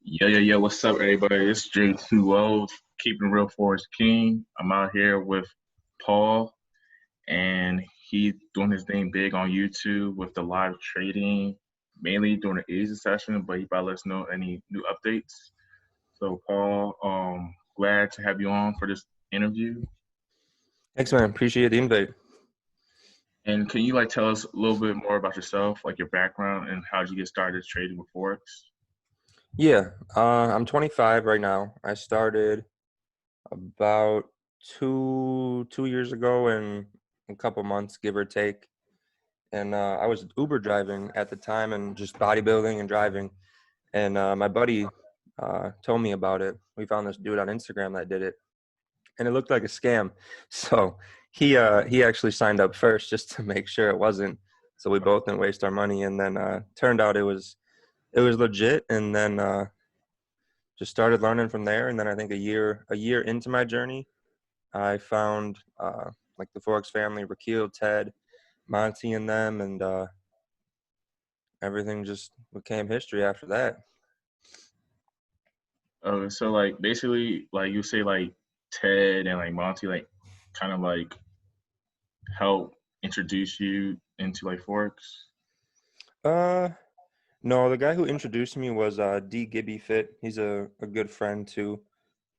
Yo, what's up, everybody? It's J2O, keeping real FOREX King. I'm out here with Paul, and he's doing his thing big on YouTube with the live trading, mainly during the Asia session, but he probably let us know any new updates. So, Paul, glad to have you on for this interview. Thanks, man. Appreciate the invite. And can you tell us a little bit more about yourself, like your background, and how did you get started trading with Forex? Yeah, I'm 25 right now. I started about two years ago in a couple months, give or take. And I was Uber driving at the time and just bodybuilding and driving. And my buddy told me about it. We found this dude on Instagram that did it, and it looked like a scam. So he actually signed up first just to make sure it wasn't. So we both didn't waste our money. And then turned out it was legit. And then just started learning from there. And then I think a year into my journey, I found like the Forex family, Rakil, Ted, Monty, and them, and everything just became history after that. So basically you say Ted and Monty kind of help introduce you into Forex? Uh, no, the guy who introduced me was D Gibby Fit. He's a good friend too.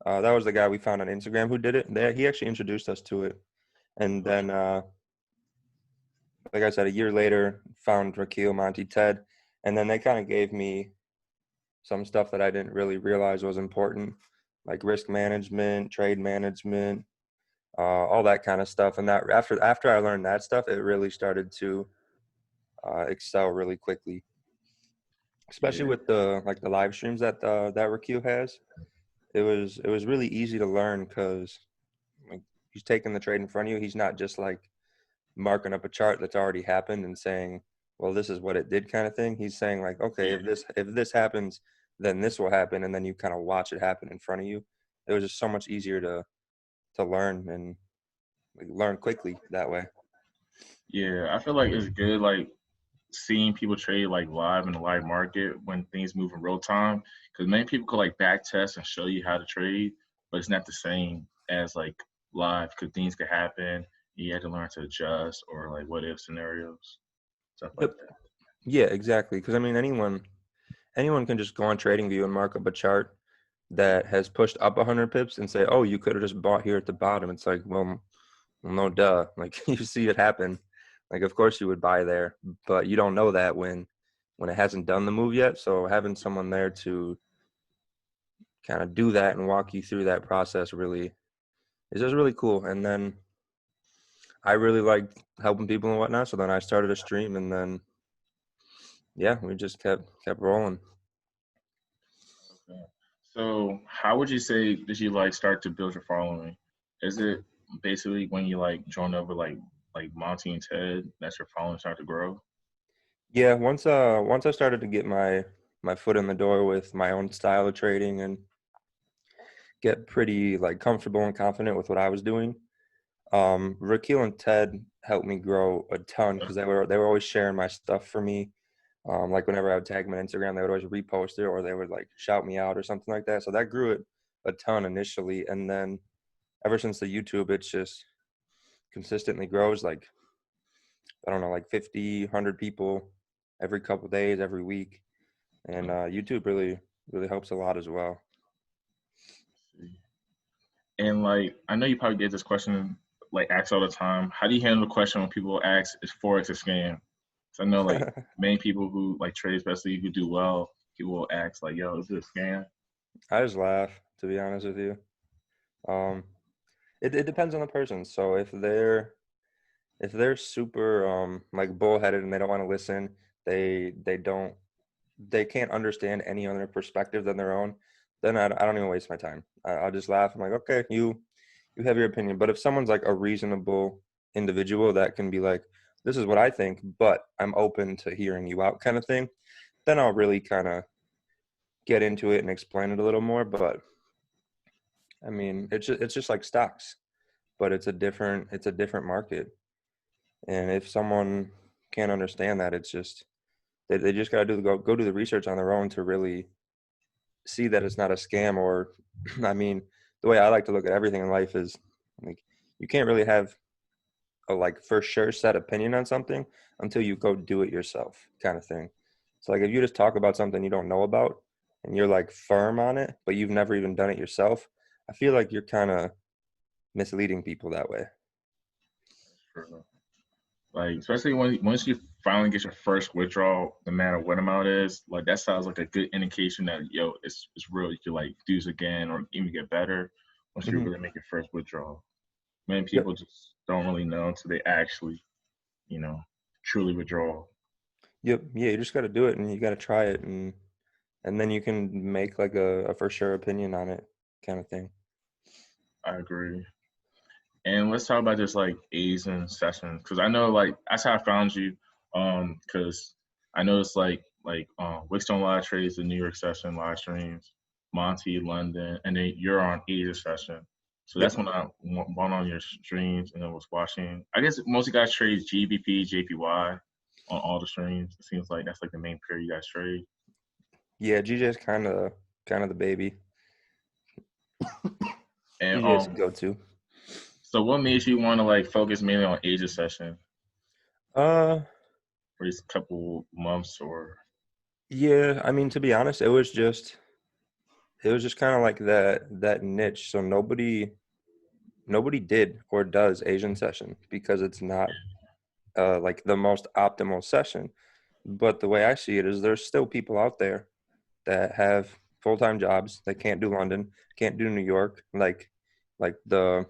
That was the guy we found on Instagram who did it. He actually introduced us to it, and then like I said, a year later, found Rakil, Monty, Ted, and then they kind of gave me some stuff that I didn't really realize was important, like risk management, trade management, all that kind of stuff. And that after I learned that stuff, it really started to excel really quickly, especially Yeah. with the live streams that Rakil has. It was really easy to learn because like he's taking the trade in front of you. He's not just like marking up a chart that's already happened and saying, well, this is what it did kind of thing. He's saying like, okay, Yeah. if this happens, then this will happen, and then you kind of watch it happen in front of you. It was just so much easier to learn and learn quickly that way. Yeah. I feel like it's good seeing people trade live in the live market when things move in real time. Because many people could back test and show you how to trade, but it's not the same as live because things could happen. You have to learn to adjust or what if scenarios, stuff like Yep. Yeah, exactly. Because I mean, anyone can just go on TradingView and mark up a chart that has pushed up 100 pips and say, oh, you could have just bought here at the bottom. It's like, well, no, duh. Like you see it happen. Like, of course you would buy there, but you don't know that when it hasn't done the move yet. So having someone there to kind of do that and walk you through that process really is just really cool. And then I really liked helping people and whatnot. So then I started a stream, and then yeah, we just kept rolling. that. Okay. So, how would you say did you start to build your following? Is it basically when you join up with Monty and Ted that's your following start to grow? Yeah, once I started to get my foot in the door with my own style of trading and get pretty comfortable and confident with what I was doing, Rakil and Ted helped me grow a ton because they were always sharing my stuff for me. Like whenever I would tag them on Instagram, they would always repost it or they would shout me out or something like that. So that grew it a ton initially, and then ever since the YouTube, it's just consistently grows. I don't know, 50, 100 people every couple days, every week, and YouTube really helps a lot as well. And I know you probably get this question asked all the time. How do you handle the question when people ask, "Is forex a scam?" So I know many people who trade, especially who do well, people will ask "Yo, is it a scam?" I just laugh, to be honest with you. Um, it depends on the person. So if they're super bullheaded and they don't want to listen, they can't understand any other perspective than their own, then I don't even waste my time. I'll just laugh. I'm like, okay, you have your opinion. But if someone's a reasonable individual that can be like, this is what I think, but I'm open to hearing you out kind of thing, then I'll really kind of get into it and explain it a little more. But I mean, it's just like stocks, but it's a different market. And if someone can't understand that, it's just they just got to go do the research on their own to really see that it's not a scam. Or I mean, the way I like to look at everything in life is like you can't really have a like for sure set opinion on something until you go do it yourself, kind of thing. So like if you just talk about something you don't know about and you're like firm on it, but you've never even done it yourself, I feel like you're kind of misleading people that way. True. Like especially when once you finally get your first withdrawal, no matter what amount it is, like that sounds like a good indication that yo, it's real. You can like do this again or even get better once you Hmm. really make your first withdrawal. Many Yep. people just don't really know until they actually, you know, truly withdraw. Yep. Yeah, you just got to do it and you got to try it, and then you can make like a for sure opinion on it, kind of thing. I agree. And let's talk about just like Asian sessions, because I know like that's how I found you. Because I noticed Wickstone live trades, the New York session live streams, Monty London, and then you're on Asia session. So Yep. that's when I went on your streams and I was watching. I guess most of you guys trade GBP, JPY on all the streams. It seems like that's like the main pair you guys trade. Yeah, GJ's kind of the baby. And GJ's a go-to. so what made you want to like focus mainly on Asia session Uh, for these couple months or? yeah, I mean, to be honest, it was just kind of like that niche. So nobody did or does Asian session because it's not like the most optimal session. But the way I see it is there's still people out there that have full-time jobs that can't do London, can't do New York, like the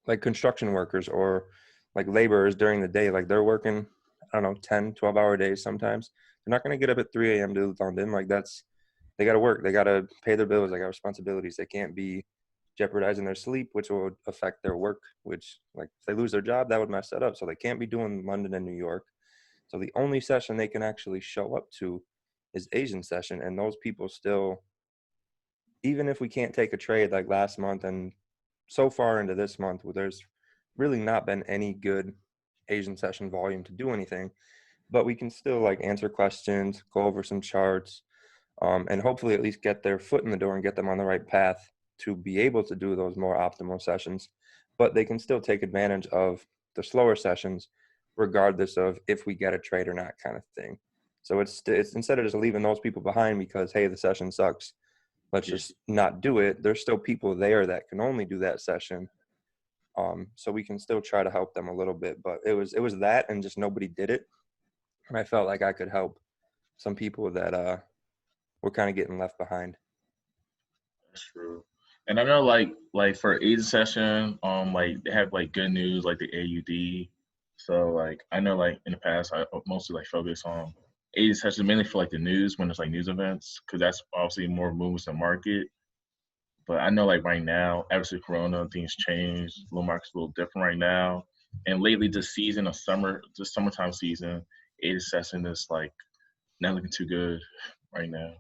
like construction workers or like laborers during the day. Like they're working, I don't know, 10, 12-hour days sometimes. They're not going to get up at 3 a.m. to London. Like they got to work. They got to pay their bills. They got responsibilities. They can't be jeopardizing their sleep, which will affect their work, which like if they lose their job, that would mess that up. So they can't be doing London and New York. So the only session they can actually show up to is Asian session. And those people still, even if we can't take a trade like last month and so far into this month, where there's really not been any good Asian session volume to do anything, but we can still like answer questions, go over some charts, and hopefully at least get their foot in the door and get them on the right path to be able to do those more optimal sessions. But they can still take advantage of the slower sessions, regardless of if we get a trade or not, kind of thing. So it's instead of just leaving those people behind because hey, the session sucks, let's Yeah. just not do it. There's still people there that can only do that session, so we can still try to help them a little bit. But it was that, and just nobody did it, and I felt like I could help some people that were kind of getting left behind. That's true. And I know like for Asian session, like they have like good news like the AUD. So like I know like in the past I mostly like focus on Asian session mainly for like the news when it's like news events because that's obviously more movements in the market. But I know like right now, ever since Corona, things changed. The little market's a little different right now. And lately, this season of summer, the summertime season, Asian session is like not looking too good right now.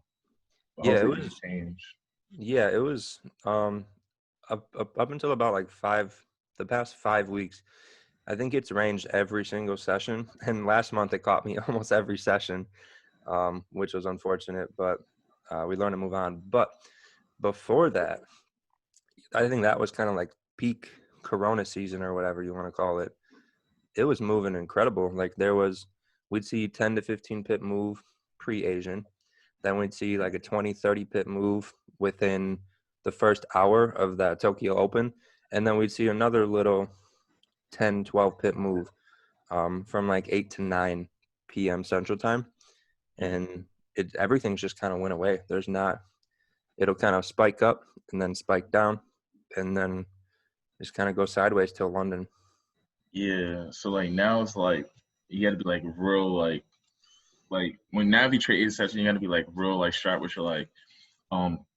But Yeah, it hopefully things was. change. Yeah, it was. Up until about like the past 5 weeks, I think it's ranged every single session. And last month it caught me almost every session, which was unfortunate. But we learned to move on. But before that, I think that was kind of like peak Corona season or whatever you want to call it. It was moving incredible. Like we'd see 10 to 15 pip move pre-Asian. Then we'd see like a 20, 30 pip move within the first hour of that Tokyo Open. And then we'd see another little 10, 12 pip move from like 8 to 9 p.m. Central Time. Yeah. And everything's just kind of went away. It'll kind of spike up and then spike down and then just kind of go sideways till London. Yeah. So like now it's like you got to be like real like when now if you trade Asian session, you got to be like real like sharp with your like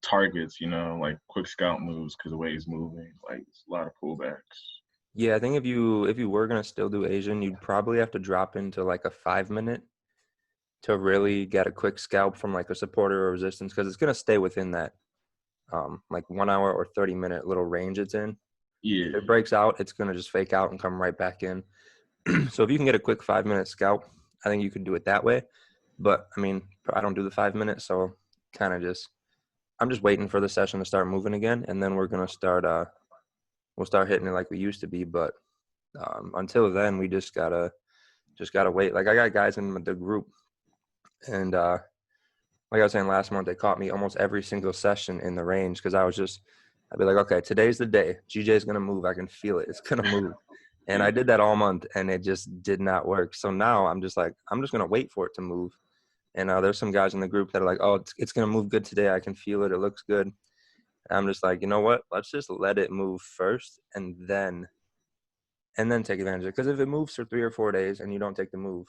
targets. Like quick scout moves because the way it's moving. Like it's a lot of pullbacks. Yeah, I think if you were gonna still do Asian, you'd probably have to drop into like a 5 minute to really get a quick scalp from like a supporter or resistance because it's gonna stay within that like 1 hour or 30-minute little range it's in. If Yeah. it breaks out, it's gonna just fake out and come right back in. So if you can get a quick 5 minute scalp, I think you could do it that way. But I mean, I don't do the 5 minutes, so kind of just I'm just waiting for the session to start moving again, and then we're gonna start. We'll start hitting it like we used to be. But until then, we just gotta wait. Like I got guys in the group, and like I was saying last month, they caught me almost every single session in the range because I'd be like, okay, today's the day. GJ's gonna move. I can feel it. It's gonna move. And I did that all month, and it just did not work. So now I'm just like, I'm just gonna wait for it to move. And there's some guys in the group that are like, oh, it's gonna move good today. I can feel it. It looks good. And I'm just like, you know what? Let's just let it move first, and then take advantage of it. Because if it moves for 3 or 4 days and you don't take the move,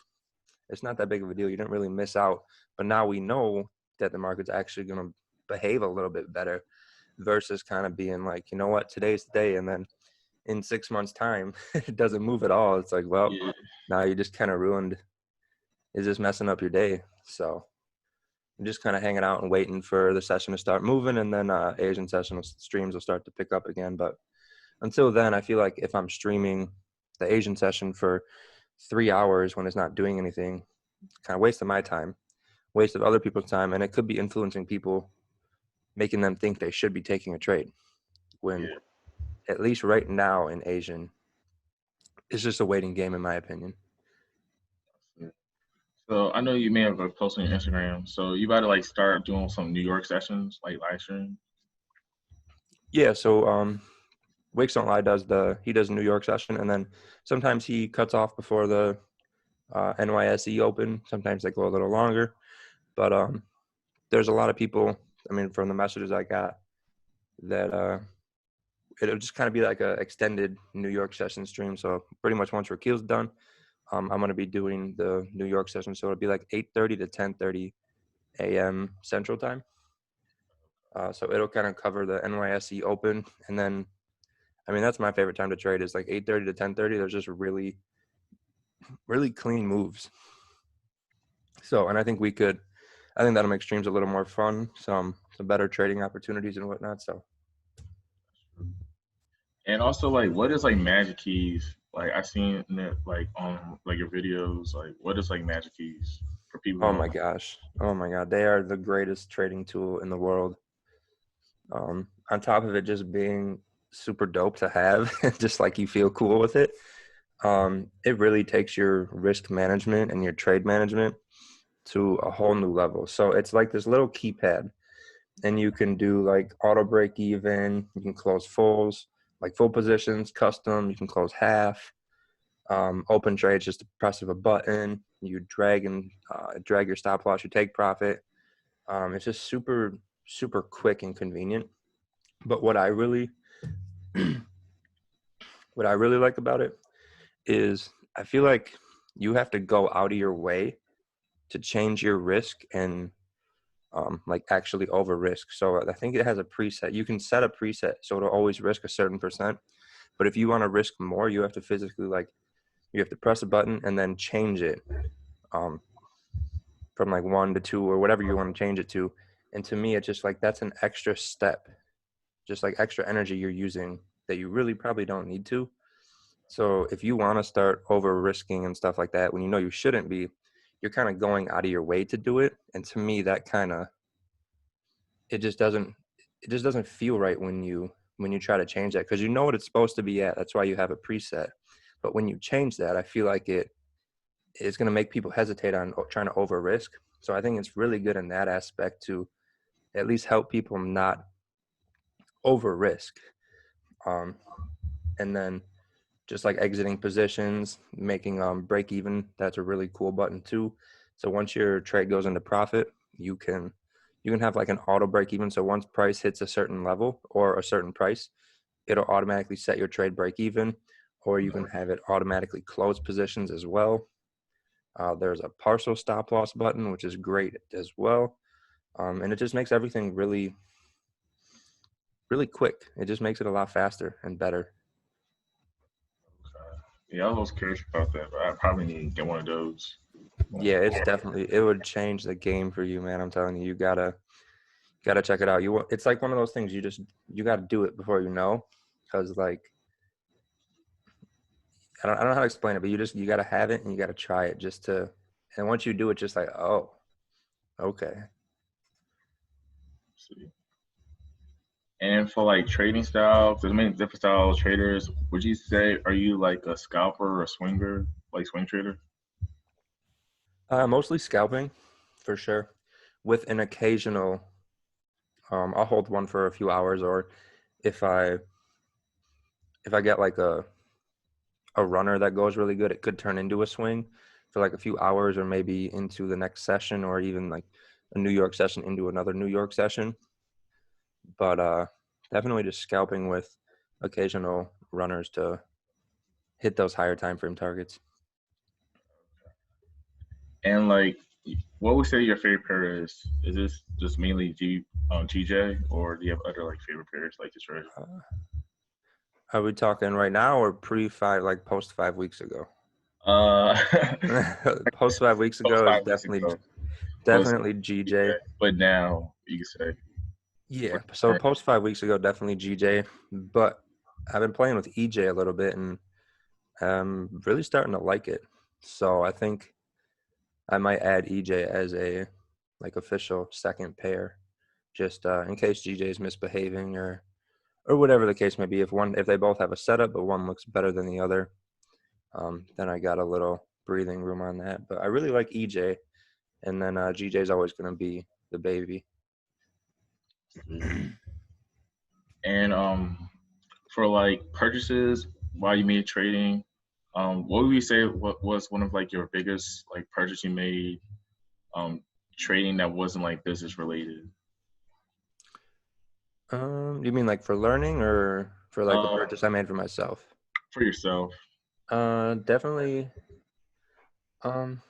it's not that big of a deal. You didn't really miss out. But now we know that the market's actually going to behave a little bit better versus kind of being like, you know what, today's the day. And then in 6 months' time, it doesn't move at all. It's like, well, Yeah. now you just kind of ruined, it's just messing up your day. So I'm just kind of hanging out and waiting for the session to start moving. And then Asian session streams will start to pick up again. But until then, I feel like if I'm streaming the Asian session for 3 hours when it's not doing anything, kind of waste of my time, waste of other people's time, and it could be influencing people, making them think they should be taking a trade. When Yeah. at least right now in Asian, it's just a waiting game, in my opinion. So I know you may have posted on your Instagram. So you about to like start doing some New York sessions, like live stream. Yeah, so Wicks Don't Lie he does New York session, and then sometimes he cuts off before the NYSE open. Sometimes they go a little longer, but there's a lot of people. I mean, from the messages I got, that it'll just kind of be like a extended New York session stream. So pretty much once Rakil's done, I'm going to be doing the New York session. So it'll be like 8:30 to 10:30 a.m. Central Time. So it'll kind of cover the NYSE Open, and then, I mean, that's my favorite time to trade is like 8:30 to 10:30. There's just really, really clean moves. So, and I think that'll make streams a little more fun, some better trading opportunities and whatnot. So, And also, like, what is like magic keys? Like, I seen it like on like your videos. Like, what is like magic keys for people who oh don't my know? gosh, oh my God, they are the greatest trading tool in the world. On top of it just being super dope to have, just like you feel cool with it. It really takes your risk management and your trade management to a whole new level. So it's like this little keypad, and you can do like auto break even, you can close fulls, like full positions, custom, you can close half. Open trades, just the press of a button, you drag your stop loss, you take profit. It's just super, super quick and convenient. But what I really like about it is I feel like you have to go out of your way to change your risk and like actually over risk. So I think it has a preset. You can set a preset so it'll always risk a certain percent. But if you want to risk more, you have to physically you have to press a button and then change it um, from like 1 to 2 or whatever you want to change it to. And to me, it's just like that's an extra step, just like extra energy you're using that you really probably don't need to. So if you want to start over risking and stuff like that, when you know you shouldn't be, you're kind of going out of your way to do it. And to me, that kind of, it just doesn't, feel right when you try to change that, because you know what it's supposed to be at. That's why you have a preset. But when you change that, I feel like it's going to make people hesitate on trying to over risk. So I think it's really good in that aspect to at least help people not over risk. Um, and then just like exiting positions, making break even. That's a really cool button too. So once your trade goes into profit, you can have like an auto break even. So once price hits a certain level or a certain price, it'll automatically set your trade break even, or you can have it automatically close positions as well. There's a partial stop loss button, which is great as well. And it just makes everything really, really quick. It just makes it a lot faster and better. Yeah, I was curious about that, but I probably need to get one of those. Yeah, it would change the game for you, man. I'm telling you, you gotta check it out. It's like one of those things you gotta do it before you know, because like I don't know how to explain it, but you gotta have it and you gotta try it and once you do it, just like, oh, okay. See. And for like trading styles, there's many different style of traders. Would you say are you like a scalper or a swinger, like swing trader? Mostly scalping, for sure, with an occasional. I'll hold one for a few hours, or if I get like a runner that goes really good, it could turn into a swing for like a few hours, or maybe into the next session, or even like a New York session into another New York session. But definitely just scalping with occasional runners to hit those higher time frame targets. And like, what would you say your favorite pair is? Is this just mainly GJ, or do you have other like favorite pairs like to trade? Uh, are we talking right now or like post 5 weeks ago? Uh, Post 5 weeks post ago is 5 weeks definitely ago, post definitely GJ, GJ. but now you can say Yeah, what so post 5 weeks ago, definitely GJ. But I've been playing with EJ a little bit, and I'm really starting to like it. So I think I might add EJ as a like official second pair, just in case GJ is misbehaving or whatever the case may be. If they both have a setup, but one looks better than the other, then I got a little breathing room on that. But I really like EJ, and then GJ is always going to be the baby. And for like purchases while you made trading, what would you say what was one of like your biggest like purchase you made um trading that wasn't like business related? You mean like for learning or for like a Uh, purchase I made for myself? for yourself. Definitely. Um,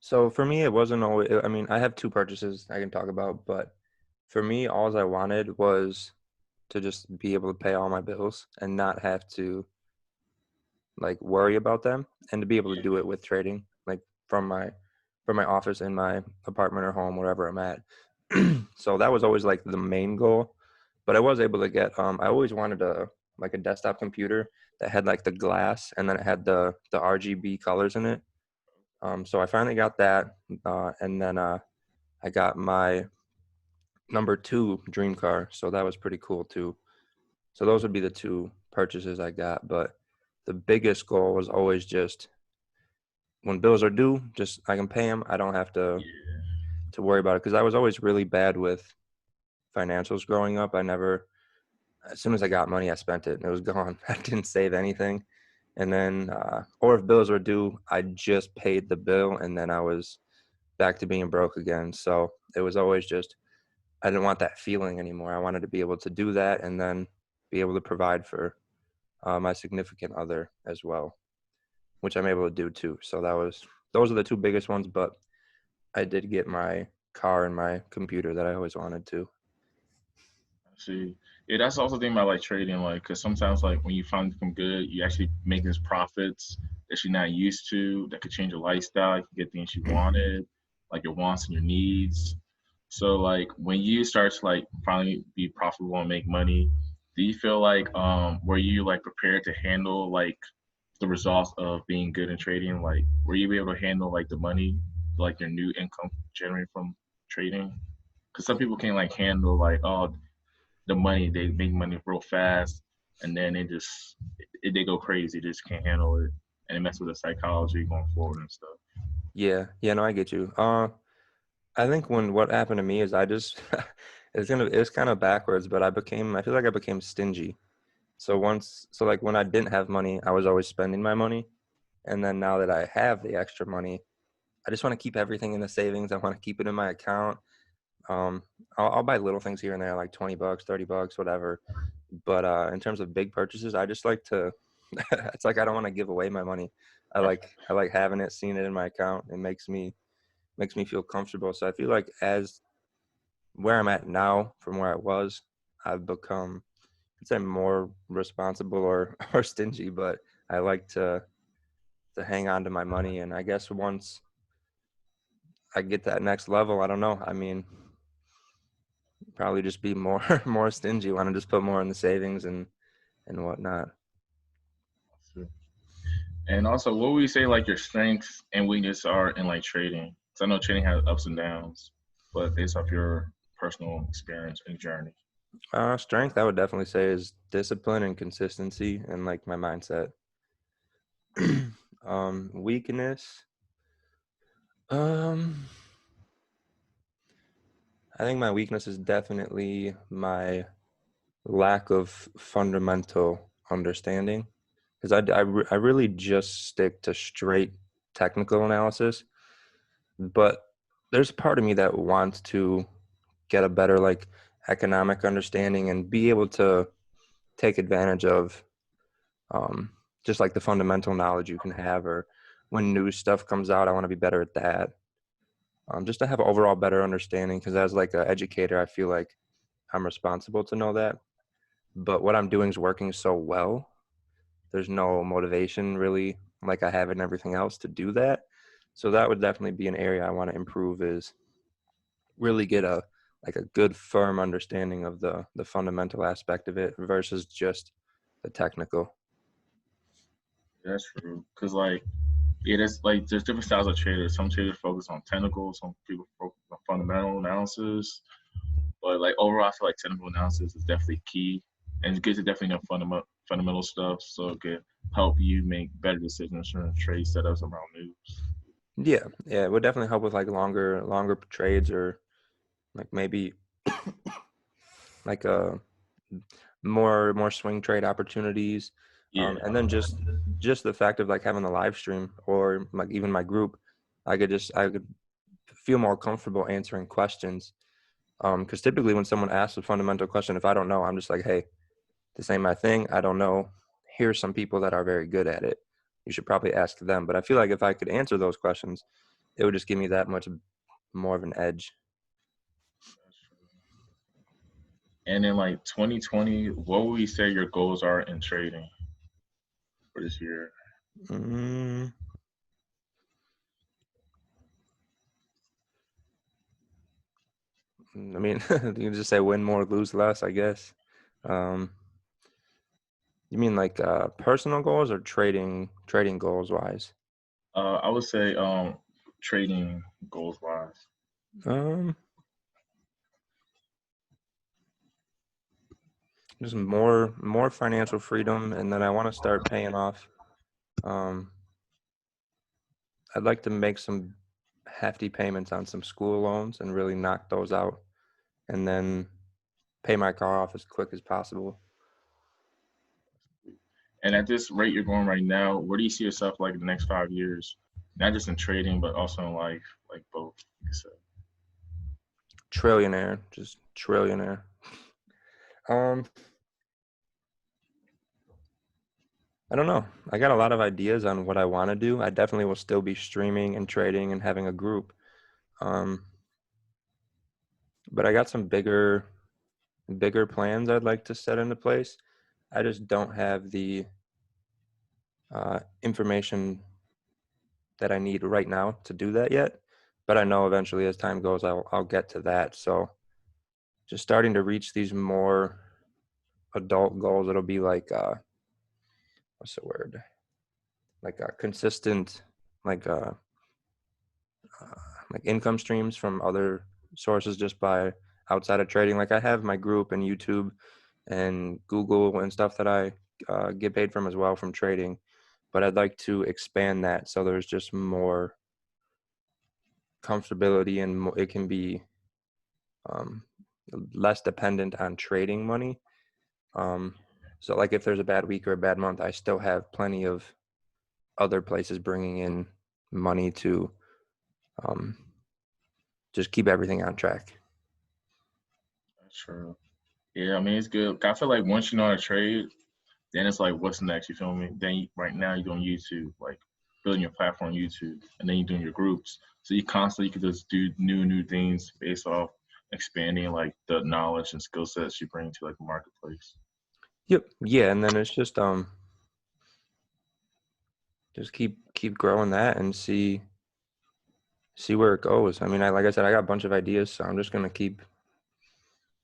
so for me, it wasn't always. I mean, I have two purchases I can talk about, but for me, all I wanted was to just be able to pay all my bills and not have to like worry about them, and to be able to do it with trading, like from my office in my apartment or home, wherever I'm at. So that was always like the main goal. But I was able to get. I always wanted a desktop computer that had like the glass, and then it had the RGB colors in it. So I finally got that, and then I got my number two dream car. So that was pretty cool too. So those would be the two purchases I got. But the biggest goal was always just when bills are due, just I can pay them. I don't have Yeah. to worry about it, because I was always really bad with financials growing up. I never, as soon as I got money, I spent it and it was gone. I didn't save anything. And then, or if bills were due, I just paid the bill and then I was back to being broke again. So it was always just, I didn't want that feeling anymore. I wanted to be able to do that and then be able to provide for my significant other as well, which I'm able to do too. So those are the two biggest ones, but I did get my car and my computer that I always wanted to. See, yeah, that's also the thing about like trading, like, because sometimes like when you finally become good, you actually make these profits that you're not used to that could change your lifestyle. You can get things you wanted, like your wants and your needs. So like when you start to like finally be profitable and make money, do you feel like were you like prepared to handle like the results of being good in trading? Like were you able to handle like the money, like your new income generated from trading? Because some people can like handle like the money, they make money real fast, and then they go crazy, they just can't handle it, and it messes with the psychology going forward and stuff. Yeah, no, I get you. I think what happened to me is I just it's kind of backwards, but I feel like I became stingy. So like when I didn't have money, I was always spending my money, and then now that I have the extra money, I just want to keep everything in the savings. I want to keep it in my account. Um, I'll buy little things here and there, like $20, $30, whatever. But in terms of big purchases, I just like to. It's like I don't want to give away my money. I like having it, seeing it in my account. It makes me feel comfortable. So I feel like as where I'm at now from where I was, I've become, I'd say, more responsible or or stingy. But I like to hang on to my money, and I guess once I get that next level, I don't know. I mean, probably just be more more stingy. Want to just put more in the savings and whatnot. And also, what would you say like your strengths and weaknesses are in like trading? Because I know trading has ups and downs, but based off your personal experience and journey. Strength, I would definitely say, is discipline and consistency and like my mindset. Weakness. Um, I think my weakness is definitely my lack of fundamental understanding, because I really just stick to straight technical analysis, but there's a part of me that wants to get a better like economic understanding and be able to take advantage of um, just like the fundamental knowledge you can have, or when new stuff comes out, I want to be better at that. Just to have overall better understanding, because as like an educator, I feel like I'm responsible to know that. But what I'm doing is working so well. There's no motivation really, like I have in everything else, to do that. So that would definitely be an area I want to improve, is really get a like a good firm understanding of the fundamental aspect of it versus just the technical. That's true. Cause like it is like there's different styles of traders. Some traders focus on technical, some people focus on fundamental analysis. But like overall, I feel like technical analysis is definitely key, and it's good to definitely know fundamental stuff, so it can help you make better decisions during trade setups around news. Yeah, it would definitely help with like longer trades, or like maybe like more swing trade opportunities. Yeah, And then just the fact of like having the live stream, or like even my group, I could feel more comfortable answering questions. Because typically when someone asks a fundamental question, if I don't know, I'm just like, hey, this ain't my thing, I don't know. Here's some people that are very good at it. You should probably ask them. But I feel like if I could answer those questions, it would just give me that much more of an edge. that's true. And in like 2020, what would you say your goals are in trading for this year? Mm, I mean, you can just say win more, lose less, I guess. Um, you mean like personal goals or trading goals wise? I would say trading goals wise. Um, just more financial freedom, and then I want to start paying off. Um, I'd like to make some hefty payments on some school loans and really knock those out, and then pay my car off as quick as possible. And at this rate you're going right now, where do you see yourself like in the next 5 years? Not just in trading, but also in life, like both. Like I said. Trillionaire, just trillionaire. Um, I don't know. I got a lot of ideas on what I want to do. I definitely will still be streaming and trading and having a group. Um, but I got some bigger plans I'd like to set into place. I just don't have the information that I need right now to do that yet. But I know eventually, as time goes, I'll get to that. So just starting to reach these more adult goals. It'll be like what's the word? Like a consistent, like like income streams from other sources, just by outside of trading. Like I have my group and YouTube and Google and stuff that I get paid from as well from trading, but I'd like to expand that so there's just more comfortability, and it can be um, less dependent on trading money. Um, so like if there's a bad week or a bad month, I still have plenty of other places bringing in money to um, just keep everything on track. That's true. Yeah, I mean it's good. I feel like once you know how to trade, then it's like what's next? You feel me? Then right now you're doing YouTube, like building your platform on YouTube, and then you're doing your groups. So you could just do new things based off expanding like the knowledge and skill sets you bring to like the marketplace. Yep. Yeah, and then it's just keep growing that and see where it goes. I mean, like I said, I got a bunch of ideas, so I'm just gonna keep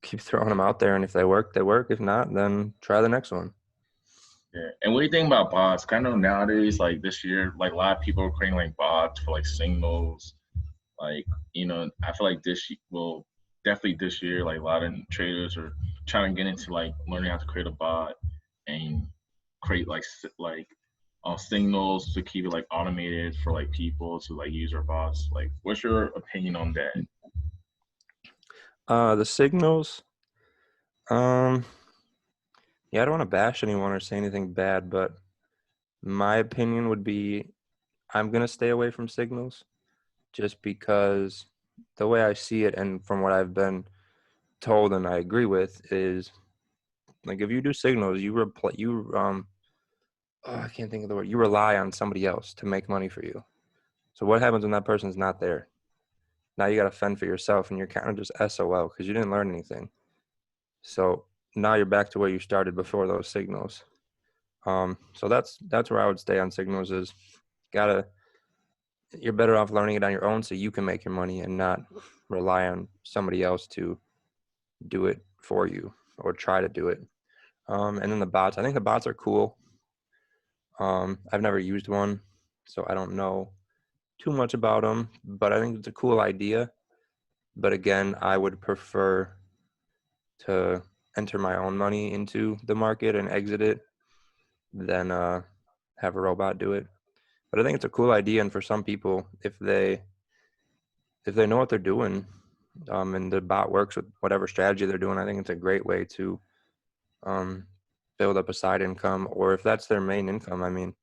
throwing them out there, and if they work, they work. If not, then try the next one. Yeah. And what do you think about bots? 'Cause I know nowadays, like this year, like a lot of people are creating like bots for like signals. Like, I feel like well, definitely this year, like a lot of traders are trying to get into like learning how to create a bot and create signals to keep it like automated for like people to like use our bots. Like, what's your opinion on that? The signals. Um, yeah, I don't want to bash anyone or say anything bad, but my opinion would be I'm gonna stay away from signals just because the way I see it and from what I've been told and I agree with is like if you do signals, I can't think of the word. You rely on somebody else to make money for you. So what happens when that person's not there? Now you got to fend for yourself, and you're kind of just SOL because you didn't learn anything. So now you're back to where you started before those signals. So that's where I would stay on signals. Is gotta you're better off learning it on your own so you can make your money and not rely on somebody else to do it for you or try to do it. And then the bots. I think the bots are cool. I've never used one, so I don't know too much about them, but I think it's a cool idea. But again, I would prefer to enter my own money into the market and exit it than have a robot do it. But I think it's a cool idea, and for some people, if they know what they're doing, and the bot works with whatever strategy they're doing, I think it's a great way to um, build up a side income, or if that's their main income, I mean,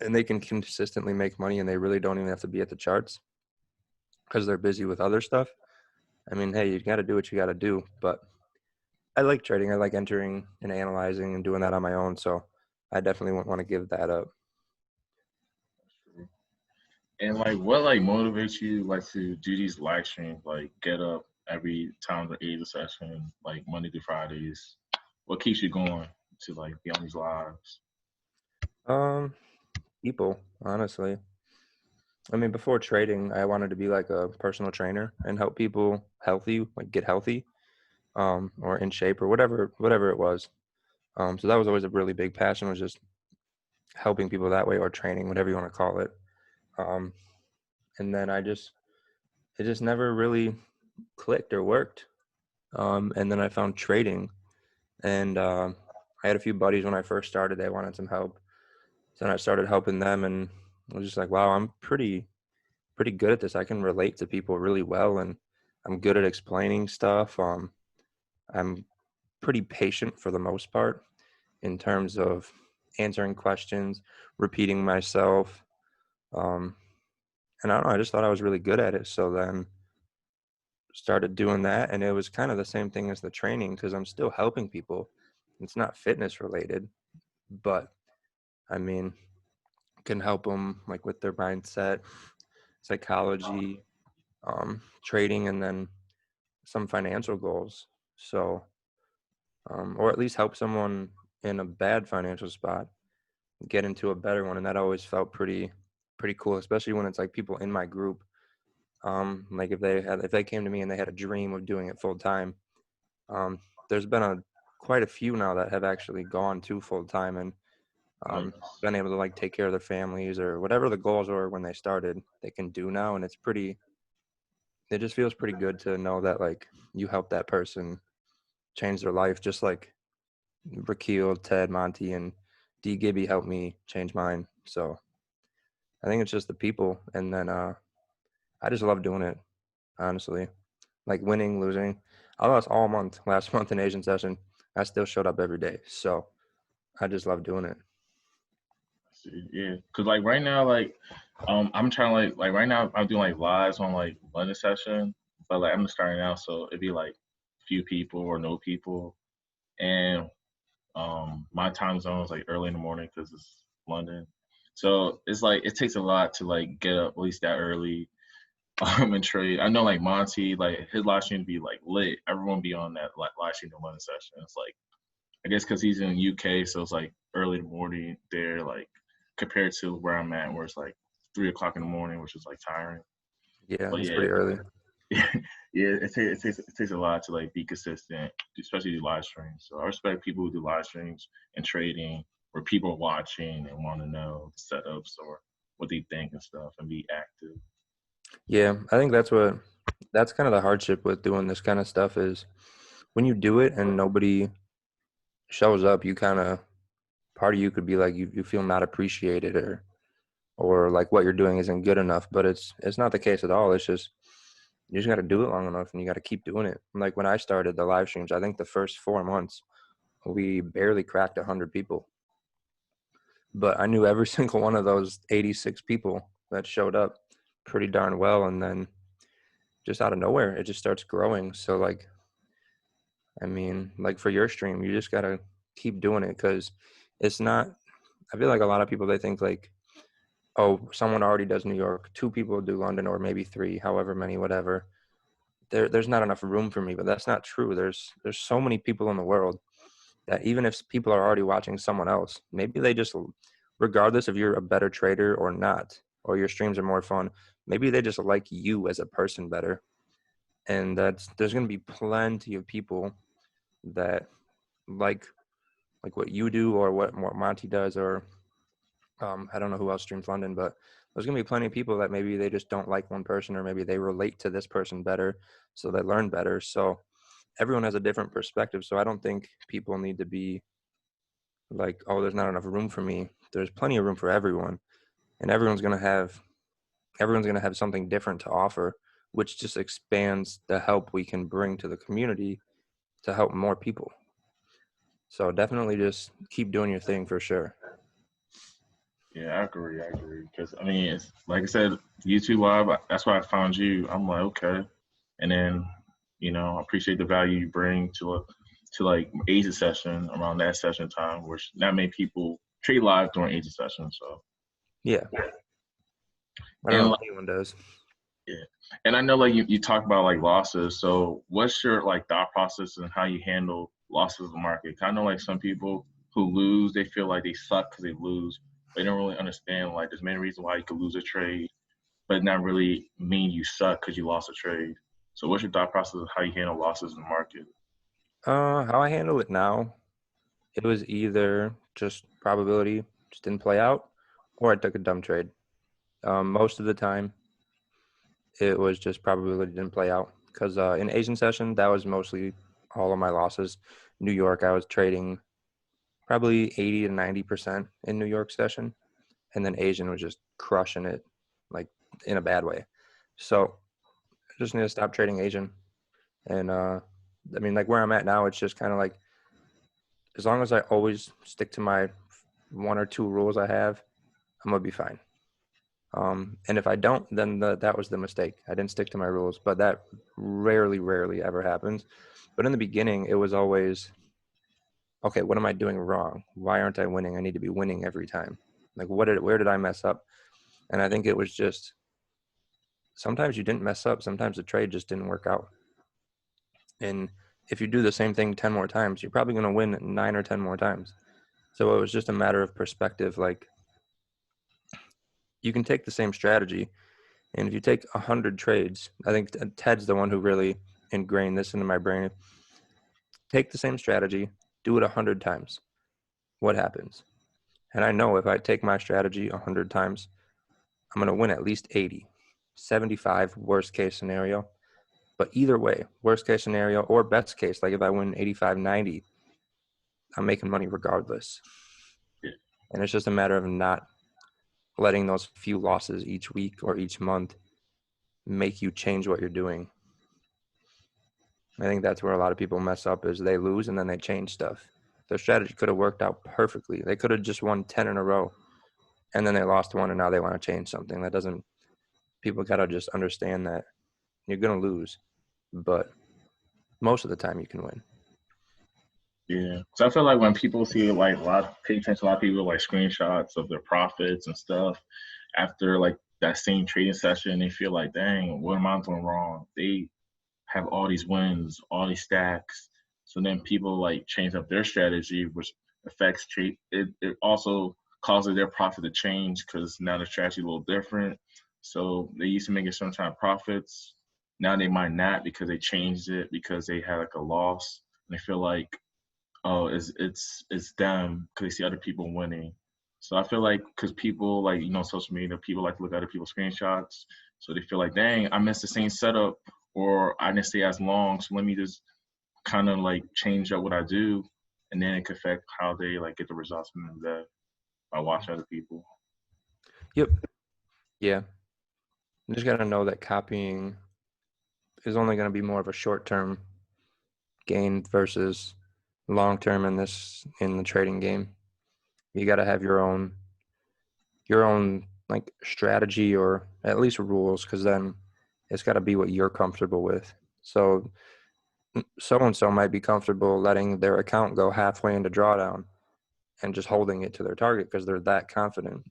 and they can consistently make money and they really don't even have to be at the charts because they're busy with other stuff. I mean, hey, you got to do what you got to do. But I like trading. I like entering and analyzing and doing that on my own. So I definitely wouldn't want to give that up. And like, what like motivates you like to do these live streams? Like, get up every time the eight session, like Monday through Fridays. What keeps you going to like be on these lives? Um, People, honestly. I mean, before trading, I wanted to be like a personal trainer and help people healthy, like get healthy, or in shape or whatever it was. So that was always a really big passion, was just helping people that way or training, whatever you want to call it. Um, and then it just never really clicked or worked. And then I found trading, and I had a few buddies when I first started. They wanted some help, so then I started helping them, and I was just like, wow, I'm pretty good at this. I can relate to people really well, and I'm good at explaining stuff. I'm pretty patient for the most part in terms of answering questions, repeating myself. Um, and I don't know, I just thought I was really good at it. So then started doing that, and it was kind of the same thing as the training because I'm still helping people. It's not fitness related, but I mean, can help them like with their mindset, psychology, trading, and then some financial goals. So, or at least help someone in a bad financial spot get into a better one, and that always felt pretty cool, especially when it's like people in my group. Like if they came to me and they had a dream of doing it full time. Um, there's been quite a few now that have actually gone to full time and Nice. been able to like take care of their families or whatever the goals were when they started. They can do now, and it just feels pretty good to know that like you helped that person change their life, just like Rakeel, Ted, Monty, and D. Gibby helped me change mine. So I think it's just the people, and then I just love doing it, honestly. Like winning, losing. I lost all month last month in Asian session. I still showed up every day. So I just love doing it. Yeah, cause like right now, like I'm trying to like right now I'm doing like lives on like London session, but like I'm just starting out, so it'd be like few people or no people, and my time zone is like early in the morning because it's London, so it's like it takes a lot to like get up at least that early, and trade. I know like Monty, like his live stream be like lit. Everyone be on that like live stream in London session. It's like I guess because he's in the UK, so it's like early in the morning there, like compared to where I'm at, where it's like 3 o'clock in the morning, which is like tiring. Yeah, But it's yeah, pretty early. yeah, it takes a lot to like be consistent, especially do live streams. So I respect people who do live streams and trading, where people are watching and want to know the setups or what they think and stuff, and be active. Yeah, I think that's kind of the hardship with doing this kind of stuff is when you do it and nobody shows up, you kind of, part of you could be like, you feel not appreciated, or like what you're doing isn't good enough, but it's not the case at all. It's just, you just got to do it long enough and you got to keep doing it. Like when I started the live streams, I think the first 4 months, we barely cracked 100 people. But I knew every single one of those 86 people that showed up pretty darn well. And then just out of nowhere, it just starts growing. So like, I mean, like for your stream, you just got to keep doing it, because it's not, I feel like a lot of people, they think like, oh, someone already does New York, 2 people do London, or maybe 3, however many, whatever. There's not enough room for me, but that's not true. There's so many people in the world that even if people are already watching someone else, maybe they just, regardless if you're a better trader or not, or your streams are more fun, maybe they just like you as a person better. And there's going to be plenty of people that like what you do, or what Monty does, or I don't know who else streams London, but there's going to be plenty of people that maybe they just don't like one person, or maybe they relate to this person better, so they learn better. So everyone has a different perspective. So I don't think people need to be like, oh, there's not enough room for me. There's plenty of room for everyone, and everyone's going to have something different to offer, which just expands the help we can bring to the community to help more people. So definitely just keep doing your thing for sure. Yeah, I agree. Because I mean, it's like I said, YouTube Live. That's why I found you. I'm like, okay, and then I appreciate the value you bring to like agent session around that session time, which not many people trade live during agent session. So Yeah, I don't and know like, if anyone does. yeah, and I know like you talk about like losses. So what's your like thought process and how you handle losses in the market? 'Cause I know like some people who lose, they feel like they suck because they lose. They don't really understand like there's many reasons why you could lose a trade, but not really mean you suck because you lost a trade. So what's your thought process of how you handle losses in the market? How I handle it now, it was either just probability just didn't play out, or I took a dumb trade. Most of the time, it was just probability didn't play out, because in Asian session, that was mostly all of my losses. New York, I was trading probably 80 to 90% in New York session, and then Asian was just crushing it, like in a bad way. So I just need to stop trading Asian. And I mean, like where I'm at now, it's just kind of like, as long as I always stick to my 1 or 2 rules I have, I'm gonna be fine. And if I don't, then that was the mistake. I didn't stick to my rules, but that rarely ever happens. But in the beginning, it was always, okay, what am I doing wrong? Why aren't I winning? I need to be winning every time. Like, where did I mess up? And I think it was just, sometimes you didn't mess up. Sometimes the trade just didn't work out. And if you do the same thing 10 more times, you're probably going to win 9 or 10 more times. So it was just a matter of perspective. Like, you can take the same strategy, and if you take 100 trades, I think Ted's the one who really ingrained this into my brain. Take the same strategy, do it 100 times. What happens? And I know if I take my strategy 100 times, I'm going to win at least 80, 75, worst case scenario. But either way, worst case scenario or best case, like if I win 85, 90, I'm making money regardless. Yeah. And it's just a matter of not letting those few losses each week or each month make you change what you're doing. I think that's where a lot of people mess up, is they lose and then they change stuff. Their strategy could have worked out perfectly. They could have just won 10 in a row, and then they lost 1 and now they want to change something. That doesn't, people got to just understand that you're going to lose, but most of the time you can win. Yeah. So I feel like when people see like pay attention, a lot of people like screenshots of their profits and stuff after like that same trading session, they feel like, dang, what am I doing wrong? They have all these wins, all these stacks. So then people like change up their strategy, which affects trade. It also causes their profit to change because now the strategy is a little different. So they used to make a certain kind of profits. Now they might not because they changed it because they had like a loss and they feel like, oh, it's them because they see other people winning. So I feel like because people like social media, people like to look at other people's screenshots, so they feel like, dang, I missed the same setup or I didn't stay as long, so let me just kind of like change up what I do, and then it could affect how they like get the results from that by watching other people. Yep. Yeah. You just got to know that copying is only going to be more of a short-term gain versus long-term in the trading game. You got to have your own like strategy or at least rules, because then it's got to be what you're comfortable with. So and so might be comfortable letting their account go halfway into drawdown and just holding it to their target because they're that confident.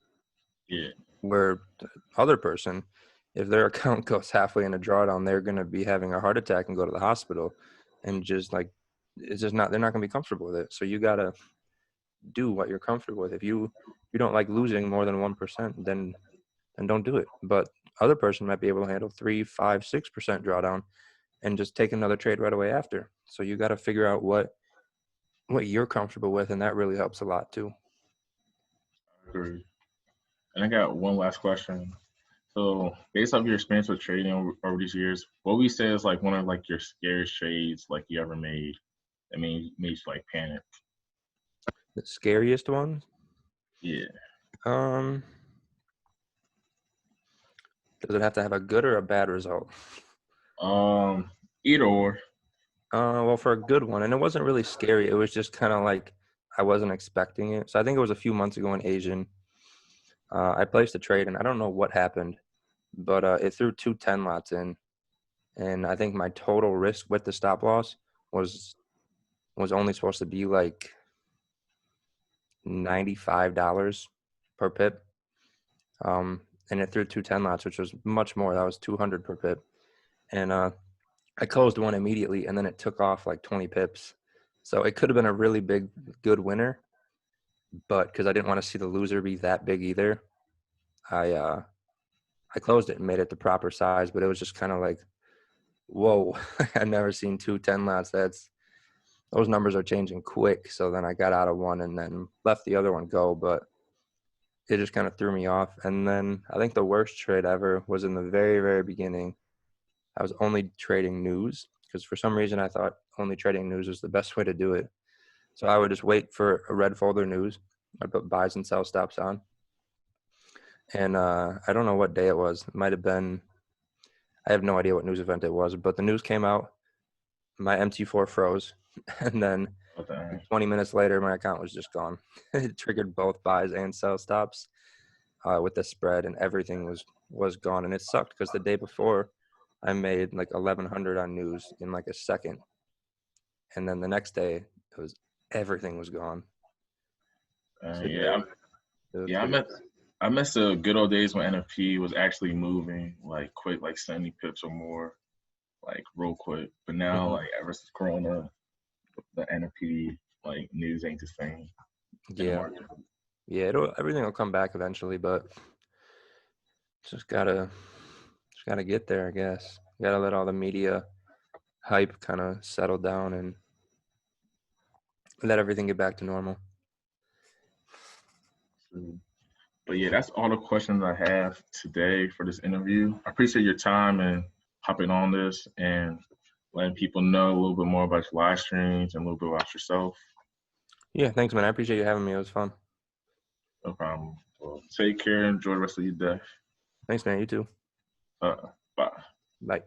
Yeah. Where the other person, if their account goes halfway into drawdown, they're going to be having a heart attack and go to the hospital, and just like it's just not, they're not going to be comfortable with it. So you got to do what you're comfortable with. If you don't like losing more than 1%, then don't do it. But other person might be able to handle 3, 5, 6% drawdown and just take another trade right away after. So you got to figure out what you're comfortable with, and that really helps a lot too. I agree. And I got one last question. So, based off your experience with trading over these years, what would you say is like one of like your scariest trades like you ever made? I mean, made you like panic. The scariest one? Yeah. Does it have to have a good or a bad result? Either or. Well, for a good one, and it wasn't really scary. It was just kind of like I wasn't expecting it. So I think it was a few months ago in Asian. I placed a trade, and I don't know what happened, but it threw 2 10 lots in, and I think my total risk with the stop loss was only supposed to be like $95 per pip. And it threw 2 10 lots, which was much more. That was 200 per pip, and I closed one immediately, and then it took off like 20 pips. So it could have been a really big, good winner, but because I didn't want to see the loser be that big either, I closed it and made it the proper size. But it was just kind of like, whoa, I've never seen 2 10 lots. Those numbers are changing quick. So then I got out of one and then left the other one go, but it just kind of threw me off. And then I think the worst trade ever was in the very, very beginning. I was only trading news because for some reason I thought only trading news was the best way to do it. So I would just wait for a red folder news. I'd put buys and sell stops on. And I don't know what day it was. It might have been, I have no idea what news event it was, but the news came out. My MT4 froze. And then 20 minutes later, my account was just gone. It triggered both buys and sell stops with the spread, and everything was gone. And it sucked because the day before, I made like 1,100 on news in like a second, and then the next day, everything was gone. So I miss the good old days when NFP was actually moving like quick, like 70 pips or more, like real quick. But now, like ever since Corona, the NFP like news ain't the same. Yeah, everything will come back eventually, but just gotta get there, I guess. Gotta let all the media hype kind of settle down and let everything get back to normal. But yeah, that's all the questions I have today for this interview. I appreciate your time and hopping on this and letting people know a little bit more about your live streams and a little bit about yourself. Yeah, thanks, man. I appreciate you having me. It was fun. No problem. Well, take care. Enjoy the rest of your day. Thanks, man. You too. Bye. Bye.